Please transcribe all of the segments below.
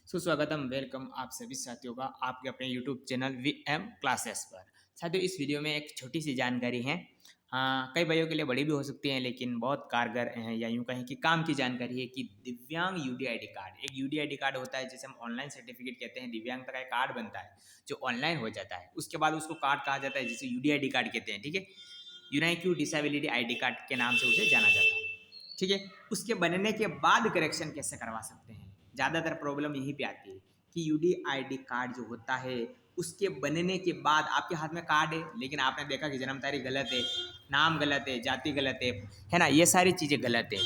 सुस्वागतम, वेलकम आप सभी साथियों का आपके अपने यूट्यूब चैनल वीएम क्लासेस पर। साथियों, इस वीडियो में एक छोटी सी जानकारी है। हाँ, कई भाइयों के लिए बड़ी भी हो सकती है, लेकिन बहुत कारगर है, या यूँ कहें कि काम की जानकारी है कि दिव्यांग यूडीआईडी कार्ड, एक यूडीआईडी कार्ड होता है जिसे हम ऑनलाइन सर्टिफिकेट कहते हैं। दिव्यांगता का एक कार्ड बनता है जो ऑनलाइन हो जाता है, उसके बाद उसको कार्ड कहा जाता है जिसे यूडीआईडी कार्ड कहते हैं। ठीक है, यूनाइक्यू डिसेबिलिटी आईडी कार्ड के नाम से उसे जाना जाता है। ठीक है, उसके बनने के बाद करेक्शन कैसे करवा सकते हैं, ज़्यादातर प्रॉब्लम यहीं पे आती है कि यूडीआईडी कार्ड जो होता है उसके बनने के बाद आपके हाथ में कार्ड है, लेकिन आपने देखा कि जन्म तारीख गलत है, नाम गलत है, जाति गलत है ना, ये सारी चीज़ें गलत है।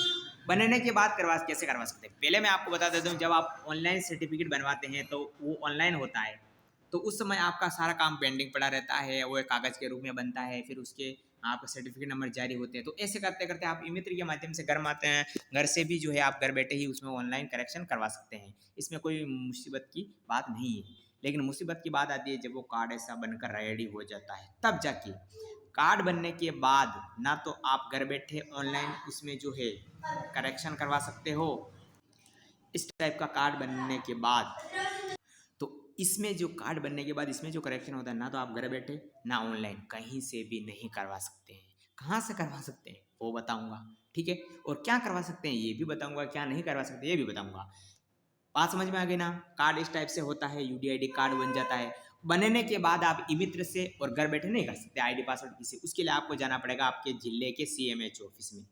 बनने के बाद कैसे करवा सकते हैं, पहले मैं आपको बता देता हूँ। जब आप ऑनलाइन सर्टिफिकेट बनवाते हैं तो वो ऑनलाइन होता है, तो उस समय आपका सारा काम पेंडिंग पड़ा रहता है, वो एक कागज़ के रूप में बनता है, फिर उसके आपका सर्टिफिकेट नंबर जारी होते हैं। तो ऐसे करते करते आप ई मित्र के माध्यम से घर में आते हैं, घर से भी जो है आप घर बैठे ही उसमें ऑनलाइन करेक्शन करवा सकते हैं। इसमें कोई मुसीबत की बात नहीं है। लेकिन मुसीबत की बात आती है जब वो कार्ड ऐसा बनकर रेडी हो जाता है, तब जाके कार्ड बनने के बाद ना तो आप घर बैठे ऑनलाइन उसमें जो है करेक्शन करवा सकते हो। इस टाइप का कार्ड बनने के बाद, तो इसमें जो कार्ड बनने के बाद इसमें जो करेक्शन होता है, ना तो आप घर बैठे ना ऑनलाइन कहीं से भी नहीं करवा सकते हैं। कहाँ से करवा सकते हैं वो बताऊंगा। ठीक है, और क्या करवा सकते हैं ये भी बताऊंगा, क्या नहीं करवा सकते ये भी बताऊंगा। बात समझ में आ गई ना। कार्ड इस टाइप से होता है, यूडीआईडी कार्ड बन जाता है। बनने के बाद आप ई मित्र से और घर बैठे नहीं कर सकते आईडी पासवर्ड किसी, उसके लिए आपको जाना पड़ेगा आपके जिले के सीएमएच ऑफिस में।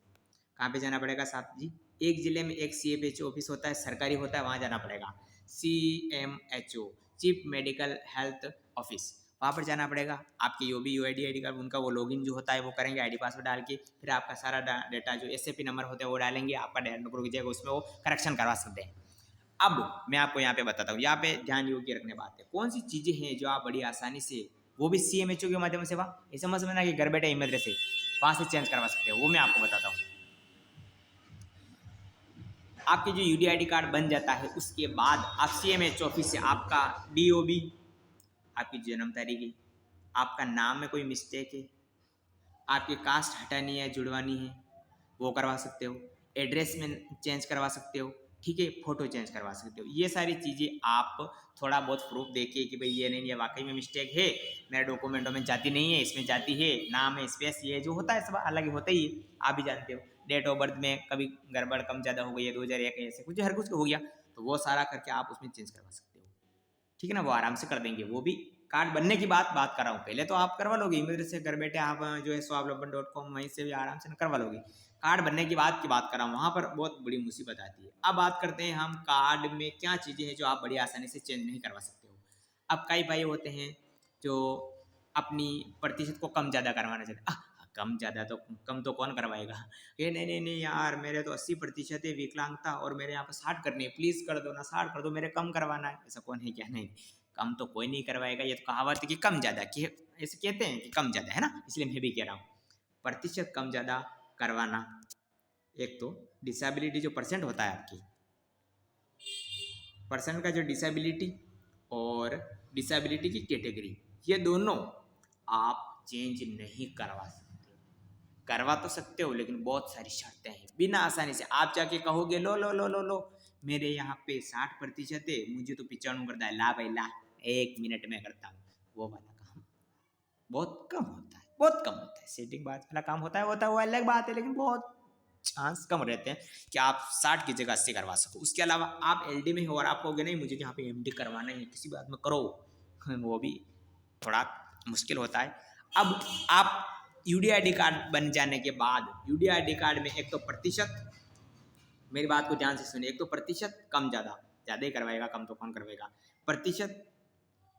कहाँ पे जाना पड़ेगा साहब जी? एक जिले में एक सीएमएच ऑफिस होता है, सरकारी होता है, वहाँ जाना पड़ेगा। CMHO, chief medical health office, वहाँ पर जाना पड़ेगा। आपकी जो भी यूआईडी आईडी कार्ड उनका वो लॉगिन जो होता है वो करेंगे आईडी पासवर्ड डाल के, फिर आपका सारा डेटा जो एसएपी नंबर होता है वो डालेंगे, आपका डेटा रुक जाएगा, उसमें वो करेक्शन करवा सकते हैं। अब मैं आपको यहाँ पे बताता हूँ, यहाँ पे ध्यान योग्य रखने बात है, कौन सी चीज़ें हैं जो आप बड़ी आसानी से, वो भी सीएमएचओ के माध्यम से, वहाँ ऐसा मत समझना कि घर बैठे ई मित्र से वहाँ से चेंज करवा सकते हो, वो मैं आपको बताता हूँ। आपके जो यूडीआईडी कार्ड बन जाता है उसके बाद आप सीएमएच ऑफिस से आपका डीओबी, आपकी जन्म तारीख है, आपका नाम में कोई मिस्टेक है, आपकी कास्ट हटानी है जुड़वानी है, वो करवा सकते हो। एड्रेस में चेंज करवा सकते हो। ठीक है, फोटो चेंज करवा सकते हो। ये सारी चीज़ें आप थोड़ा बहुत प्रूफ देखिए कि भाई ये नहीं, ये वाकई में मिस्टेक है, मेरे डॉक्यूमेंटों में जाति नहीं है, इसमें जाति है, नाम है, स्पेस, ये जो होता है सब अलग ही होता ही है, आप भी जानते हो। डेट ऑफ बर्थ में कभी गड़बड़ कम ज़्यादा हो गई है, 2001 ऐसे कुछ हर कुछ हो गया, तो वो सारा करके आप उसमें चेंज करवा सकते हो। ठीक है ना, वो आराम से कर देंगे। वो भी कार्ड बनने की बात कर रहा हूँ, पहले तो आप करवा लोगे ईमेल से घर बैठे, आप जो है स्वावलंबन.com वहीं से भी आराम से करवा लोगे। कार्ड बनने की बात कर रहा हूँ, वहाँ पर बहुत बड़ी मुसीबत आती है। अब बात करते हैं हम कार्ड में क्या चीज़ें हैं जो आप बड़ी आसानी से चेंज नहीं करवा सकते हो। अब कई भाई होते हैं जो अपनी प्रतिशत को कम ज़्यादा करवाना चाहते हैं। कम ज़्यादा तो कम तो कौन करवाएगा, ये नहीं नहीं नहीं यार, मेरे तो 80% है विकलांगता और मेरे यहाँ पर 60 करनी है, प्लीज़ कर दो ना, 60 कर दो, मेरे कम करवाना है। ऐसा कौन है क्या? नहीं, कम तो कोई नहीं करवाएगा। ये तो कहावत है कि कम ज़्यादा, कि ऐसे कहते हैं कि कम ज़्यादा, है ना, इसलिए मैं भी कह रहा हूँ प्रतिशत कम ज़्यादा करवाना। एक तो डिसेबिलिटी जो परसेंट होता है आपकी, परसेंट का जो डिसेबिलिटी और डिसेबिलिटी की कैटेगरी, ये दोनों आप चेंज नहीं करवा सकते। करवा तो सकते हो लेकिन बहुत सारी शर्तें हैं। बिना आसानी से आप जाके कहोगे लो लो लो लो लो, मेरे यहाँ पे 60% है, मुझे तो 95 करता है, ला भाई ला, 1 मिनट में करता हूँ, वो वाला काम बहुत कम होता है, बहुत कम होता है। सेटिंग बात वाला काम होता है वो अलग बात है, लेकिन बहुत चांस कम रहते हैं कि आप 60 की जगह 80 करवा सको। उसके अलावा आप एलडी में हो और आप कहोगे नहीं मुझे यहाँ पे एमडी करवाना है, किसी बात में करो, वो भी थोड़ा मुश्किल होता है। अब आप यूडीआईडी कार्ड बन जाने के बाद यूडीआईडी कार्ड में एक तो प्रतिशत, मेरी बात को ध्यान से सुनिए, एक तो प्रतिशत कम ज़्यादा, ज़्यादा ही करवाएगा, कम तो कौन करवाएगा, प्रतिशत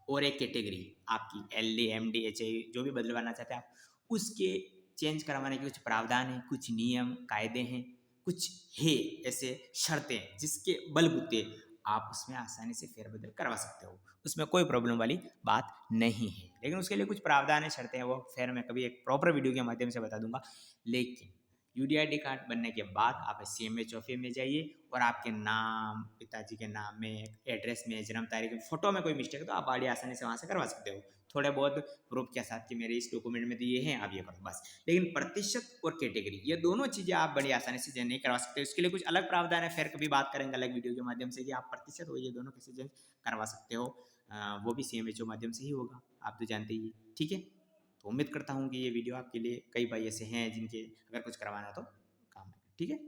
और एक कैटेगरी आपकी L D M D H I जो भी बदलवाना चाहते हैं आप, उसके चेंज करवाने के कुछ प्रावधान हैं, कुछ नियम कायदे हैं, कुछ है ऐसे शर्तें जिसके बलबूते आप उसमें आसानी से फेरबदल करवा सकते हो। उसमें कोई प्रॉब्लम वाली बात नहीं है, लेकिन उसके लिए कुछ प्रावधान है, शर्तें हैं, वो फिर मैं कभी एक प्रॉपर वीडियो के माध्यम से बता दूंगा। लेकिन यूडीआईडी कार्ड बनने के बाद आप सीएमएच ऑफिस में जाइए और आपके नाम, पिताजी के नाम में, एड्रेस में, जन्म तारीख में, फोटो में कोई मिस्टेक है तो आप बड़ी आसानी से वहाँ से करवा सकते हो। थोड़े बहुत प्रूफ के साथ कि मेरे इस डॉक्यूमेंट में तो ये हैं, आप ये करो बस। लेकिन प्रतिशत और कैटेगरी ये दोनों चीज़ें आप बड़ी आसानी से चेंज नहीं करवा सकते। उसके लिए कुछ अलग प्रावधान है, फिर कभी बात करेंगे अलग वीडियो के माध्यम से कि आप प्रतिशत और ये दोनों कैसे चेंज करवा सकते हो। वो भी CMHO माध्यम से ही होगा, आप तो जानते ही, ठीक है। तो उम्मीद करता हूँ कि ये वीडियो आपके लिए, कई भाई ऐसे हैं जिनके अगर कुछ करवाना हो तो काम आएगा, ठीक है।